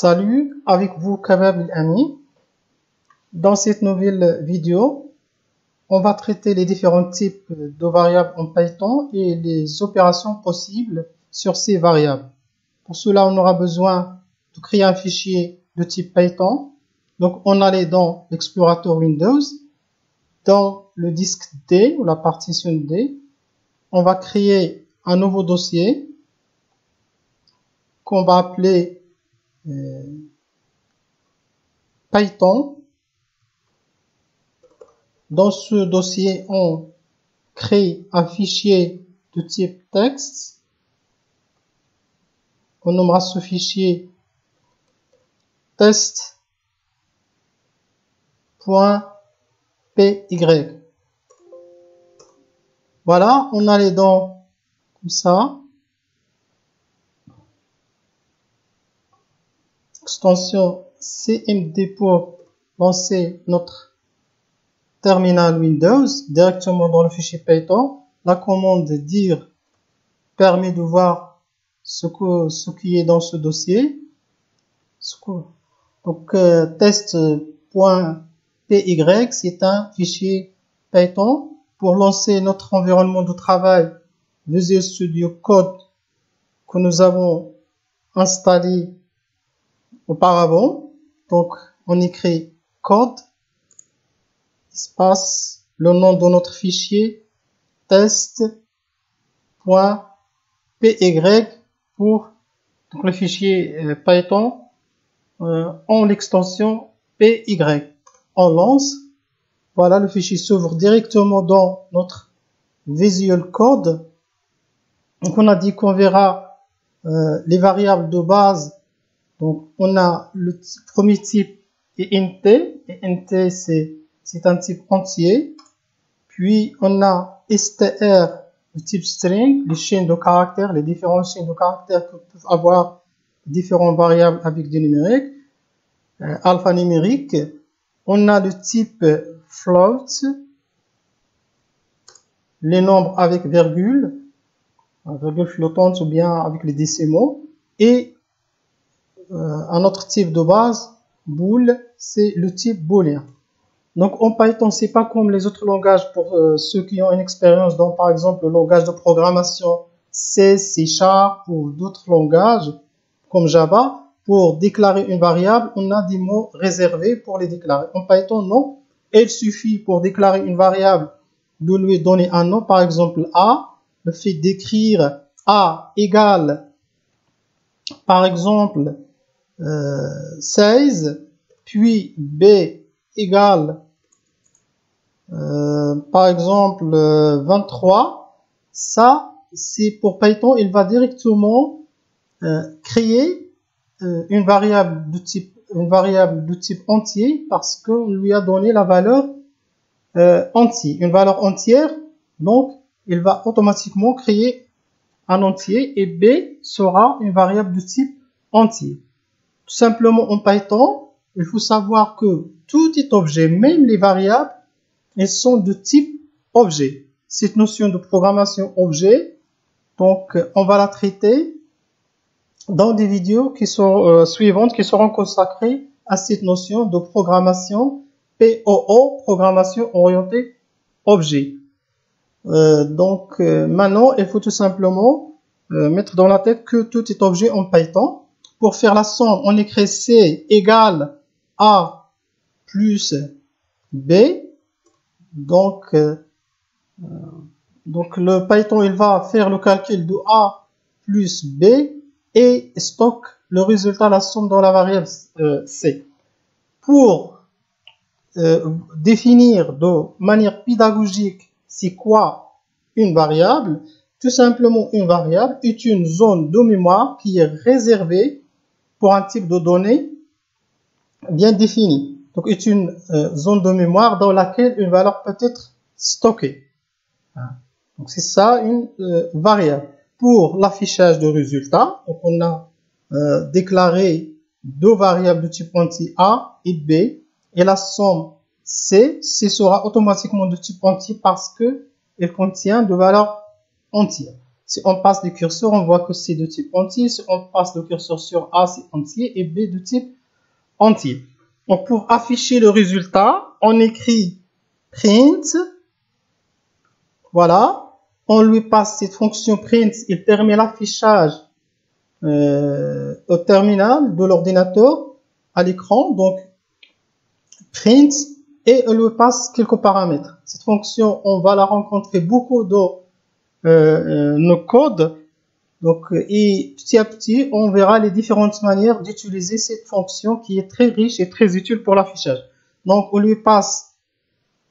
Salut, avec vous Kabab Ami. Dans cette nouvelle vidéo, on va traiter les différents types de variables en Python et les opérations possibles sur ces variables. Pour cela, on aura besoin de créer un fichier de type Python. Donc, on allait dans l'explorateur Windows, dans le disque D ou la partition D. On va créer un nouveau dossier qu'on va appeler Python. Dans ce dossier, on crée un fichier de type texte. On nommera ce fichier test.py. Voilà, on allait dans comme ça. Extension CMD pour lancer notre terminal Windows directement dans le fichier Python. La commande dir permet de voir ce qui est dans ce dossier. Donc test.py, c'est un fichier Python pour lancer notre environnement de travail Visual Studio Code que nous avons installé auparavant. Donc on écrit code espace le nom de notre fichier test.py pour donc, le fichier Python en l'extension py. On lance. Voilà, le fichier s'ouvre directement dans notre Visual Code. Donc on a dit qu'on verra les variables de base. Donc on a le premier type est int, et int c'est un type entier. Puis on a str, le type string, les chaînes de caractères, les différentes chaînes de caractères que peuvent avoir différentes variables avec des numériques, alphanumérique. On a le type float, les nombres avec virgule flottante ou bien avec les décimaux, et un autre type de base, bool, c'est le type booléen. Donc en Python, c'est pas comme les autres langages pour ceux qui ont une expérience dans par exemple le langage de programmation C, C# ou d'autres langages comme Java. Pour déclarer une variable, on a des mots réservés pour les déclarer. En Python, non. Il suffit pour déclarer une variable de lui donner un nom, par exemple A, le fait d'écrire A égale par exemple 16, puis B égale par exemple 23. Ça, c'est pour Python, il va directement créer une variable de type entier parce qu'on lui a donné la valeur entier, une valeur entière. Donc, il va automatiquement créer un entier et B sera une variable de type entier. Tout simplement en Python, il faut savoir que tout est objet, même les variables, elles sont de type objet. Cette notion de programmation objet, donc on va la traiter dans des vidéos qui sont suivantes, qui seront consacrées à cette notion de programmation POO, programmation orientée objet. Maintenant, il faut tout simplement mettre dans la tête que tout est objet en Python. Pour faire la somme, on écrit C égale A plus B. Donc le Python, il va faire le calcul de A plus B et stocke le résultat, la somme dans la variable C. Pour définir de manière pédagogique c'est quoi une variable, tout simplement une variable est une zone de mémoire qui est réservée pour un type de données bien défini. Donc est une zone de mémoire dans laquelle une valeur peut être stockée. Donc c'est ça une variable. Pour l'affichage de résultats, donc on a déclaré deux variables de type entier A et B, et la somme C sera automatiquement de type entier parce que elle contient de valeurs entières. Si on passe le curseur, on voit que c'est de type entier. Si on passe le curseur sur A, c'est entier et B de type entier. Donc, pour afficher le résultat, on écrit print. Voilà. On lui passe cette fonction print. Il permet l'affichage au terminal de l'ordinateur à l'écran. Donc, print. Et on lui passe quelques paramètres. Cette fonction, on va la rencontrer beaucoup dans nos codes. Donc, et petit à petit, on verra les différentes manières d'utiliser cette fonction qui est très riche et très utile pour l'affichage. Donc, on lui passe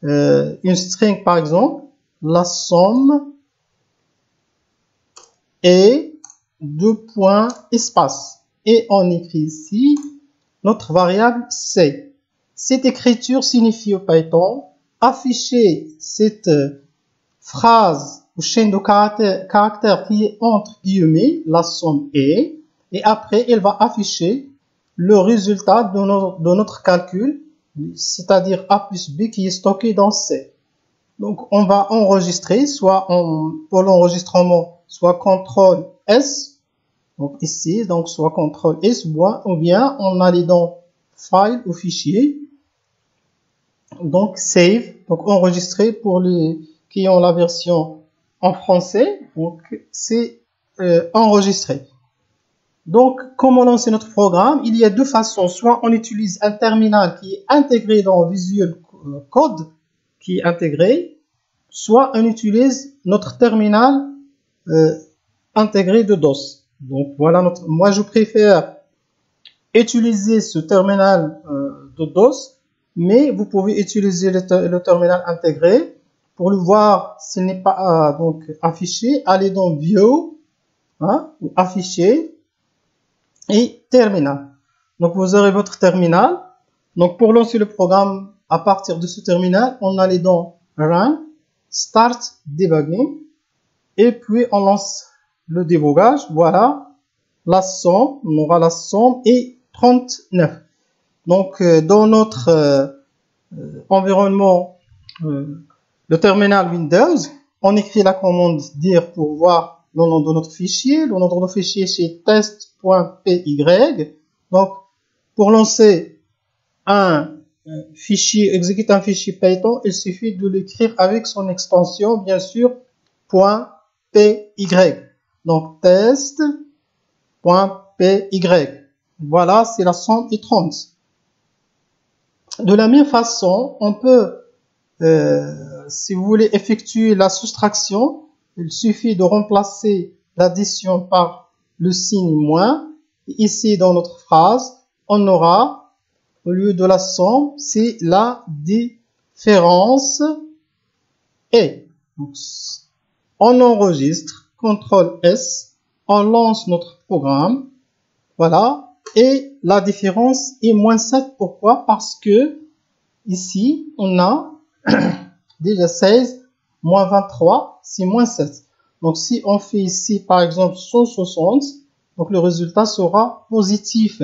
une string, par exemple, la somme est deux points espace. Et on écrit ici notre variable c. Cette écriture signifie au Python afficher cette phrase ou chaîne de caractères qui est entre guillemets, la somme est, et après elle va afficher le résultat de notre calcul, c'est-à-dire A plus B qui est stocké dans C. Donc on va enregistrer, soit pour l'enregistrement, soit CTRL S, donc ici, donc soit CTRL S, ou bien on allait dans File ou Fichier, donc Save, donc enregistrer pour les qui ont la version en français, donc c'est enregistré. Donc, comment lancer notre programme? Il y a deux façons. Soit on utilise un terminal qui est intégré dans Visual Code, qui est intégré, soit on utilise notre terminal intégré de DOS. Donc, voilà moi je préfère utiliser ce terminal de DOS, mais vous pouvez utiliser le terminal intégré. Pour le voir, s'il n'est pas donc affiché, allez dans View, hein, ou Afficher et Terminal. Donc vous aurez votre terminal. Donc pour lancer le programme à partir de ce terminal, on allait dans Run, Start Debugging, et puis on lance le débogage. Voilà, la somme, on aura la somme et 39. Donc dans notre environnement le terminal Windows, on écrit la commande dir pour voir le nom de notre fichier. Le nom de notre fichier, c'est test.py. Donc, pour lancer un fichier, exécuter un fichier Python, il suffit de l'écrire avec son extension, bien sûr, .py. Donc, test.py. Voilà, c'est la somme et 30. De la même façon, on peut si vous voulez effectuer la soustraction, il suffit de remplacer l'addition par le signe moins. Ici, dans notre phrase, on aura, au lieu de la somme, c'est la différence. Et donc, on enregistre, CTRL S, on lance notre programme. Voilà. Et la différence est moins 7. Pourquoi? Parce que ici, on a déjà 16 moins 23, c'est moins 7. Donc, si on fait ici, par exemple, 160, donc le résultat sera positif.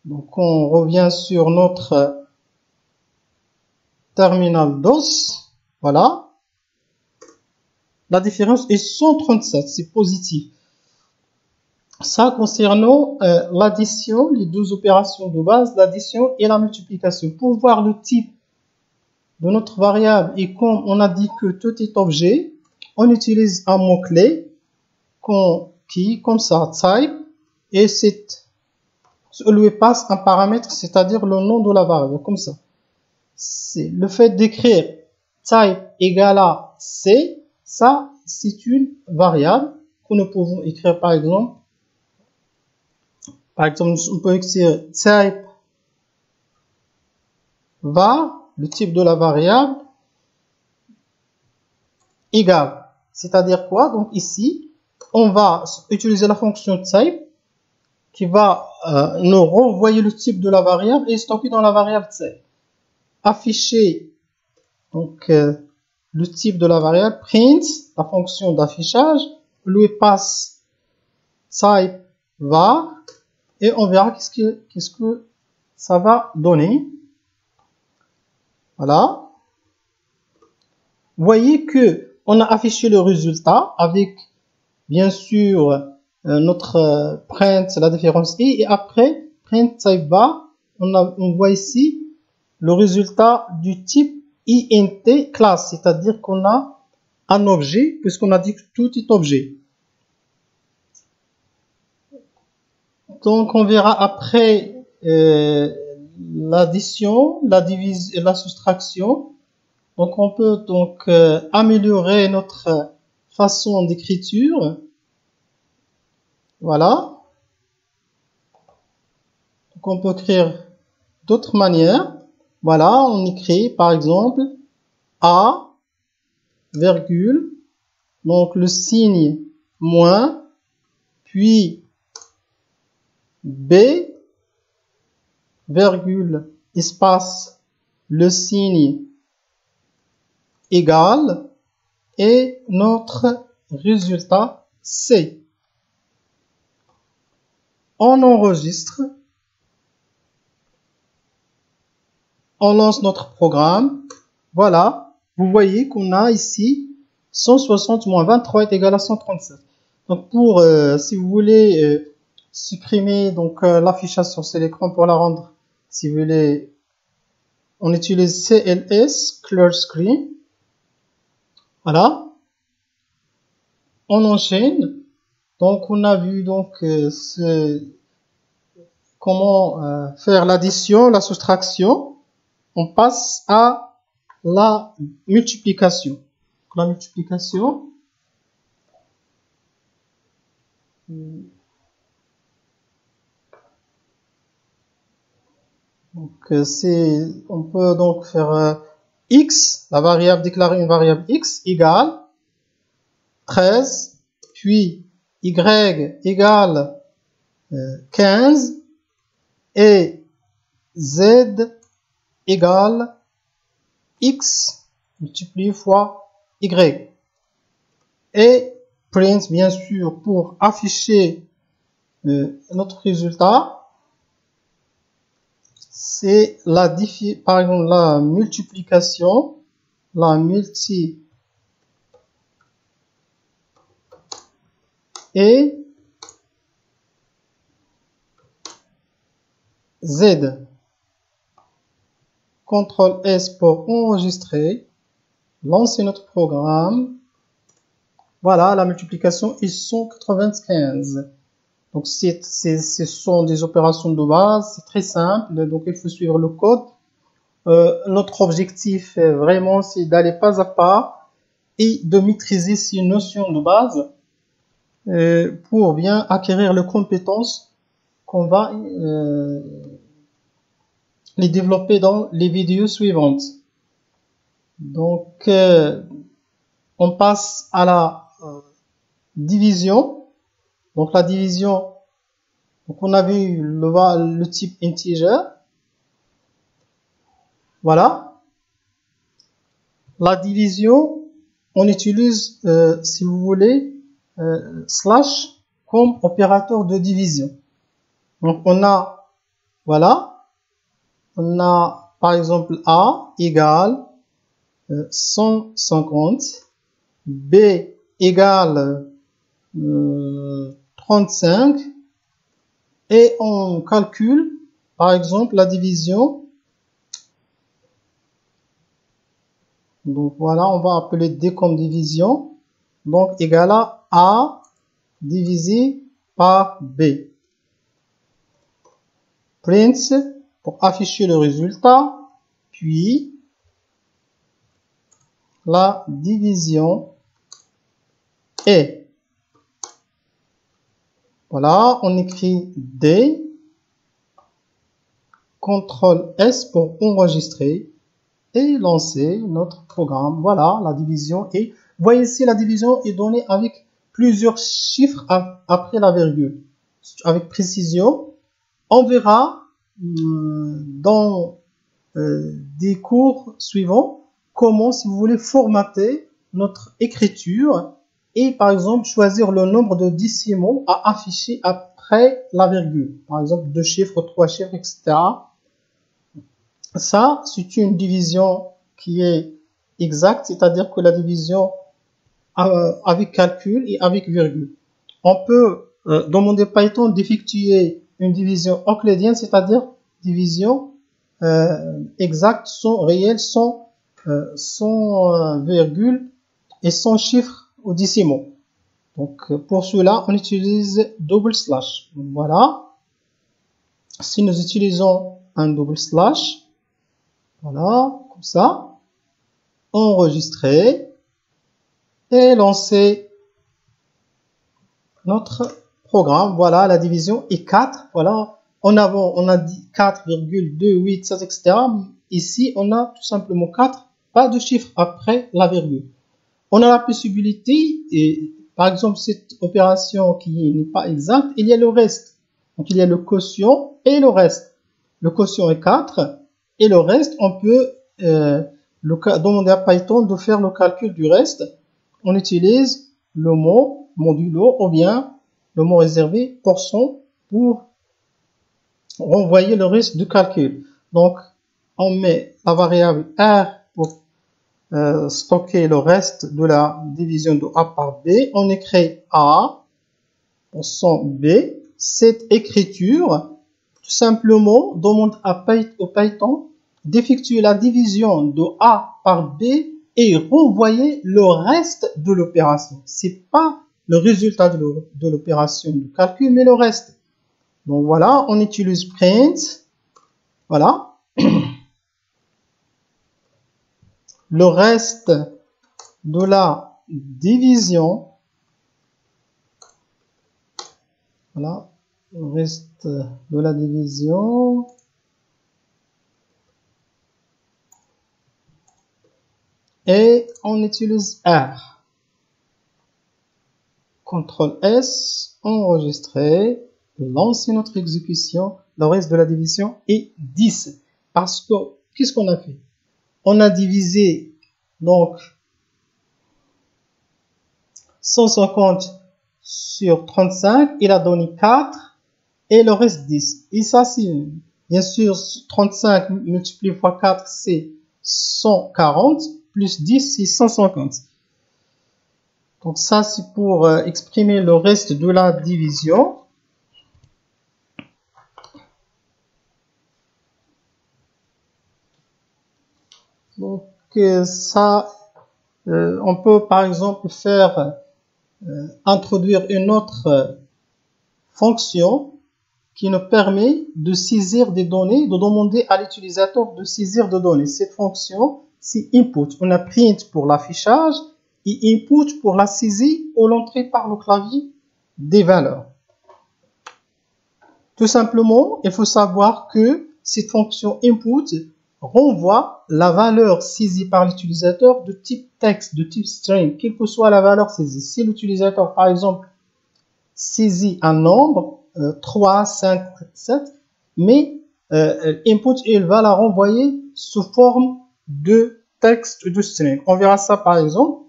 Donc, on revient sur notre terminal DOS. Voilà. La différence est 137, c'est positif. Ça, concernant l'addition, les deux opérations de base, l'addition et la multiplication. Pour voir le type de notre variable et comme on a dit que tout est objet, on utilise un mot-clé qui, comme ça, type, et on lui passe un paramètre, c'est-à-dire le nom de la variable, comme ça. C'est le fait d'écrire type égale à c, ça, c'est une variable que nous pouvons écrire, par exemple, on peut écrire type var, le type de la variable, égale. C'est-à-dire quoi? Donc ici, on va utiliser la fonction type qui va nous renvoyer le type de la variable et stocker dans la variable type. Afficher donc le type de la variable, print, la fonction d'affichage, lui passe type var et on verra qu'est-ce que ça va donner. Voilà. Vous voyez que on a affiché le résultat avec bien sûr notre print la différence i, et après print type bar, on voit ici le résultat du type int class, c'est-à-dire qu'on a un objet, puisqu'on a dit que tout est objet. Donc on verra après l'addition, la division et la soustraction. Donc on peut donc améliorer notre façon d'écriture. Voilà. Donc on peut écrire d'autres manières. Voilà, on écrit par exemple A, virgule, donc le signe moins, puis B, virgule, espace, le signe égal, et notre résultat C. On enregistre, on lance notre programme. Voilà, vous voyez qu'on a ici 160 moins 23 est égal à 137. Donc pour, si vous voulez supprimer donc l'affichage sur cet écran pour la rendre, si vous voulez, on utilise CLS, Clear Screen. Voilà. On enchaîne. Donc on a vu donc comment faire l'addition, la soustraction. On passe à la multiplication. La multiplication. Donc on peut donc faire x, la variable, déclarer une variable x égale 13, puis y égale 15 et z égale x multiplié fois y. Et print, bien sûr, pour afficher notre résultat, c'est par exemple la multiplication, la multi et Z. CTRL S pour enregistrer, lancer notre programme. Voilà, la multiplication est 195. Donc ce sont des opérations de base, c'est très simple, donc il faut suivre le code. Notre objectif vraiment c'est d'aller pas à pas et de maîtriser ces notions de base pour bien acquérir les compétences qu'on va les développer dans les vidéos suivantes. Donc on passe à la division. Donc la division, donc on a vu le type integer. Voilà. La division, on utilise, si vous voulez, slash comme opérateur de division. Donc on a, voilà, on a par exemple A égale 150, B égale 35, et on calcule par exemple la division. Donc voilà, on va appeler D comme division, donc égal à A divisé par B. Print pour afficher le résultat, puis la division est. Voilà, on écrit D, CTRL S pour enregistrer et lancer notre programme. Voilà, la division est. Vous voyez ici, la division est donnée avec plusieurs chiffres après la virgule, avec précision. On verra dans des cours suivants comment, si vous voulez, formater notre écriture et par exemple choisir le nombre de décimaux à afficher après la virgule. Par exemple 2 chiffres, 3 chiffres, etc. Ça, c'est une division qui est exacte, c'est-à-dire que la division avec calcul et avec virgule. On peut demander Python d'effectuer une division euclidienne, c'est-à-dire division exacte, sans réel, sans virgule et sans chiffre ou décimaux. Donc pour cela, on utilise double slash. Voilà. Si nous utilisons un double slash, voilà, comme ça, enregistrer et lancer notre programme. Voilà, la division est 4. Voilà, en avant, on a dit 4,287, etc. Ici, on a tout simplement 4, pas de chiffre après la virgule. On a la possibilité, et par exemple, cette opération qui n'est pas exacte, il y a le reste. Donc, il y a le quotient et le reste. Le quotient est 4 et le reste, on peut demander à Python de faire le calcul du reste. On utilise le mot modulo ou bien le mot réservé %, pour renvoyer le reste du calcul. Donc, on met la variable R pour stocker le reste de la division de A par B. On écrit A %B. Cette écriture, tout simplement, demande au Python d'effectuer la division de A par B et renvoyer le reste de l'opération. C'est pas le résultat de l'opération de calcul, mais le reste. Donc voilà, on utilise print. Voilà. Le reste de la division. Voilà. Le reste de la division. Et on utilise R. CTRL S, enregistrer, lancer notre exécution. Le reste de la division est 10. Parce que, qu'est-ce qu'on a fait? On a divisé, donc, 150 sur 35. Il a donné 4. Et le reste 10. Et ça, c'est, bien sûr, 35 multiplié fois 4, c'est 140. Plus 10, c'est 150. Donc ça, c'est pour exprimer le reste de la division. Donc ça, on peut par exemple faire introduire une autre fonction qui nous permet de saisir des données, de demander à l'utilisateur de saisir des données. Cette fonction, c'est input. On a print pour l'affichage et input pour la saisie ou l'entrée par le clavier des valeurs. Tout simplement, il faut savoir que cette fonction input renvoie la valeur saisie par l'utilisateur de type texte, de type string, quelle que soit la valeur saisie. Si l'utilisateur, par exemple, saisit un nombre, 3, 5, 7, mais input, il va la renvoyer sous forme de texte de string. On verra ça par exemple.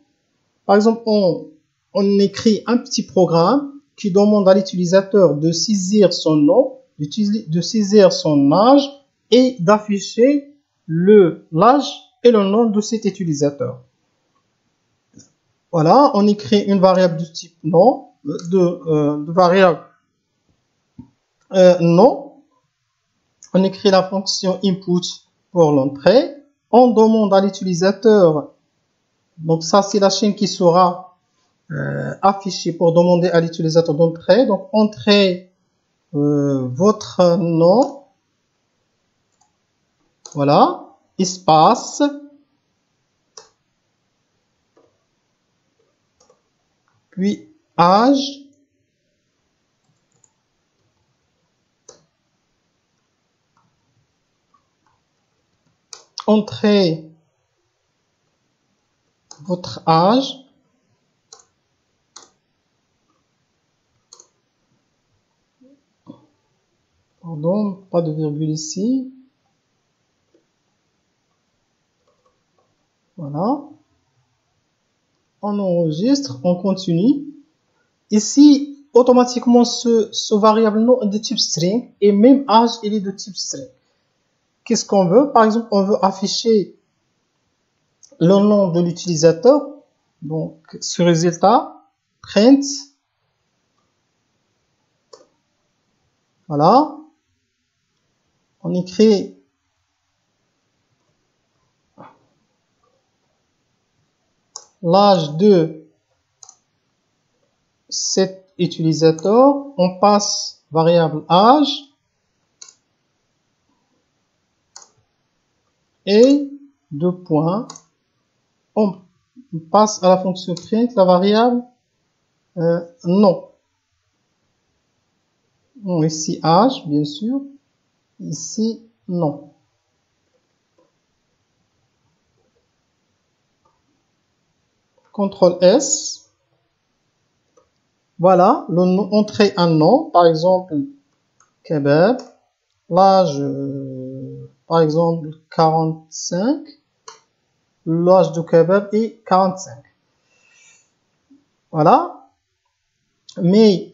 Par exemple, on écrit un petit programme qui demande à l'utilisateur de saisir son nom, de saisir son âge et d'afficher l'âge et le nom de cet utilisateur. Voilà, on écrit une variable de type nom, de variable nom. On écrit la fonction input pour l'entrée. On demande à l'utilisateur, donc ça c'est la chaîne qui sera affichée pour demander à l'utilisateur d'entrer. Donc entrez votre nom, voilà, espace, puis âge, entrez votre âge, pardon, pas de virgule ici, voilà, on enregistre, on continue. Ici, automatiquement, ce variable nom est de type string et même âge, il est de type string. Qu'est-ce qu'on veut? Par exemple, on veut afficher le nom de l'utilisateur. Donc, ce résultat, print Voilà. On écrit l'âge de cet utilisateur. On passe variable âge et deux points. On passe à la fonction print la variable nom. Bon, ici âge, bien sûr. Ici nom. CTRL S. Voilà, entrer un nom, par exemple kebab. L'âge, par exemple 45. L'âge de kebab est 45. Voilà. Mais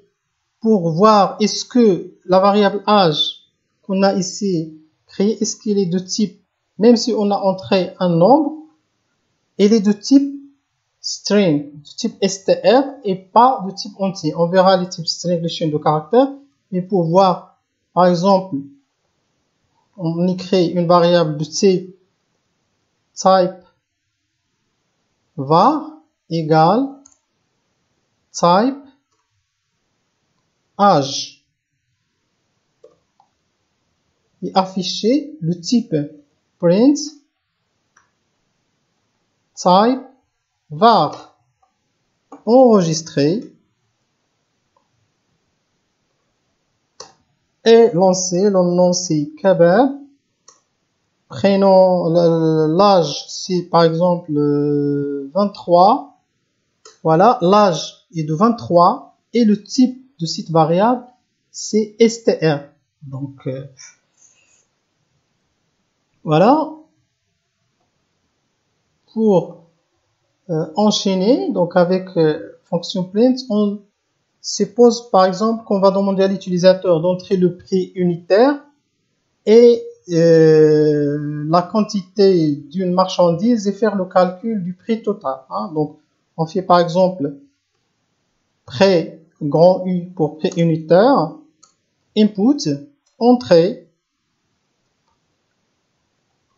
pour voir est-ce que la variable âge qu'on a ici créée, est-ce qu'il est de type, même si on a entré un nombre, il est de type string, de type str et pas de type entier. On verra les types string, les chaînes de caractères, mais pour voir, par exemple, on écrit une variable de type type var égale type âge et afficher le type print type var. Enregistrer et lancer. Le nom c'est kebab. Prénom, l'âge c'est par exemple 23. Voilà, l'âge est de 23 et le type de cette variable c'est str. Donc voilà. Pour enchaîner, donc avec fonction print, on suppose par exemple qu'on va demander à l'utilisateur d'entrer le prix unitaire et la quantité d'une marchandise et faire le calcul du prix total. Hein. Donc on fait par exemple prix grand U pour prix unitaire, input, entrée.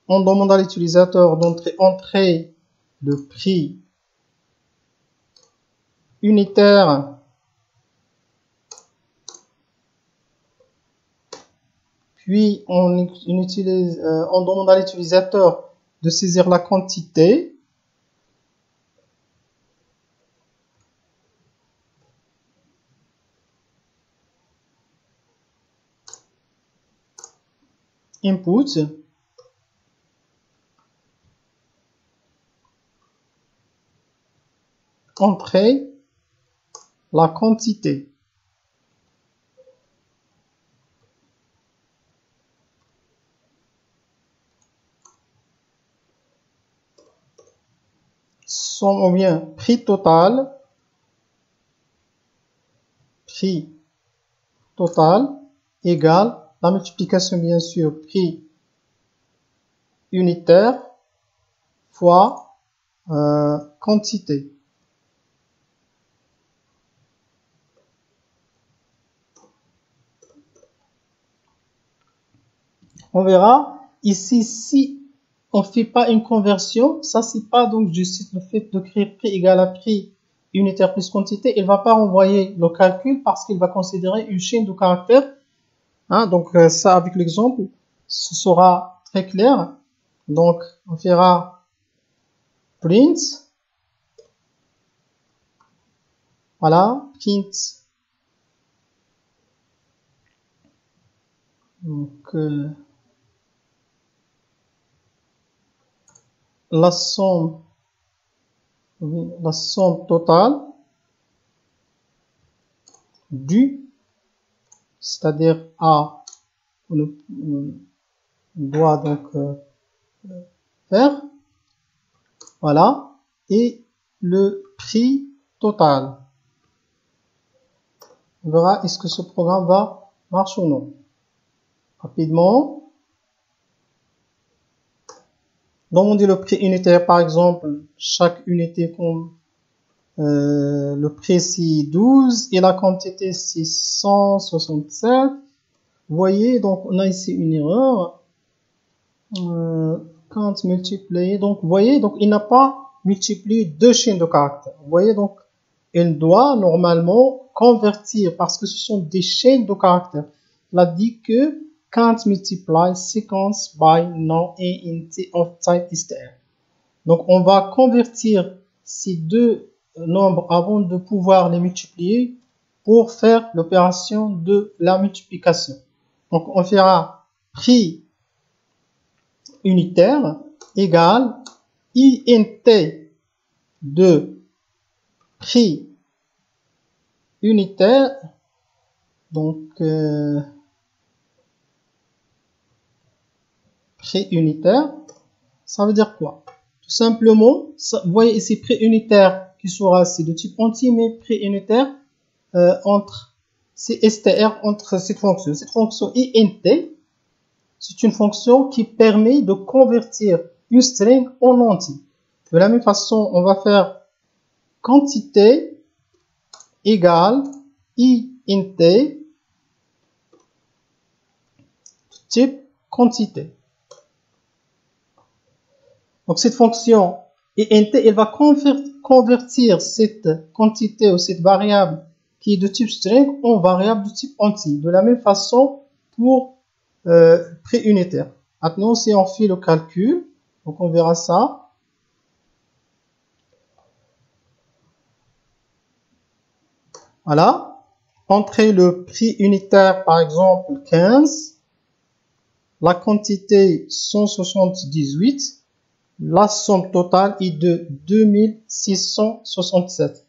On demande à l'utilisateur d'entrer le prix unitaire puis on demande à l'utilisateur de saisir la quantité. Input. Entrer la quantité. Somme ou bien prix total égale la multiplication bien sûr prix unitaire fois quantité. On verra ici si on fait pas une conversion, ça c'est pas donc juste le fait de créer prix égal à prix unitaire plus quantité, il va pas renvoyer le calcul parce qu'il va considérer une chaîne de caractères. Hein, donc ça avec l'exemple, ce sera très clair. Donc on fera print, voilà, print. Donc la somme totale du, c'est-à-dire A, on doit donc faire, voilà, et le prix total. On verra est-ce que ce programme va marcher ou non. Rapidement, demander le prix unitaire, par exemple, chaque unité comme le prix c'est 12 et la quantité c'est 167. Vous voyez, donc on a ici une erreur. Can't multiplier. Donc, vous voyez, donc il n'a pas multiplié deux chaînes de caractères. Vous voyez, donc il doit normalement convertir parce que ce sont des chaînes de caractères. Il a dit que can't multiply sequence by non-int of type str. Donc, on va convertir ces deux nombres avant de pouvoir les multiplier pour faire l'opération de la multiplication. Donc, on fera prix unitaire égale int de prix unitaire. Donc, prix unitaire, ça veut dire quoi? Tout simplement, vous voyez ici prix unitaire qui sera c'est de type entier, mais prix unitaire entre str entre cette fonction. Cette fonction int, c'est une fonction qui permet de convertir une string en entier. De la même façon, on va faire quantité égale int type quantité. Donc cette fonction int, elle va convertir cette quantité ou cette variable qui est de type string en variable de type entier. De la même façon pour prix unitaire. Maintenant, si on fait le calcul, donc on verra ça. Voilà. Entrez le prix unitaire, par exemple 15. La quantité 178. La somme totale est de 2667.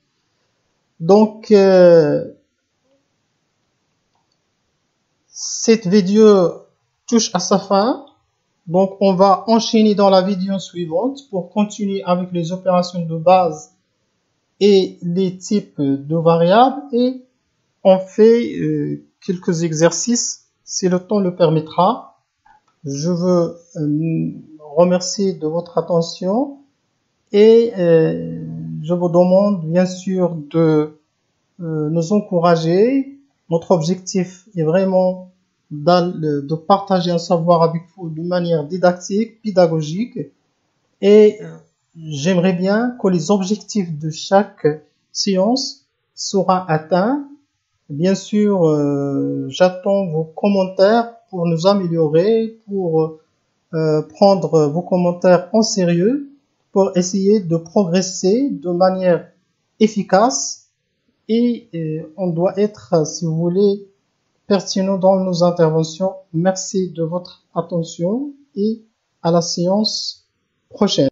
Donc, cette vidéo touche à sa fin. Donc, on va enchaîner dans la vidéo suivante pour continuer avec les opérations de base et les types de variables. Et on fait quelques exercices si le temps le permettra. Je veux remercier de votre attention et je vous demande bien sûr de nous encourager. Notre objectif est vraiment de partager un savoir avec vous de manière didactique, pédagogique, et j'aimerais bien que les objectifs de chaque séance soient atteints. Bien sûr, j'attends vos commentaires pour nous améliorer, pour prendre vos commentaires en sérieux, pour essayer de progresser de manière efficace, et on doit être, si vous voulez, pertinent dans nos interventions. Merci de votre attention et à la séance prochaine.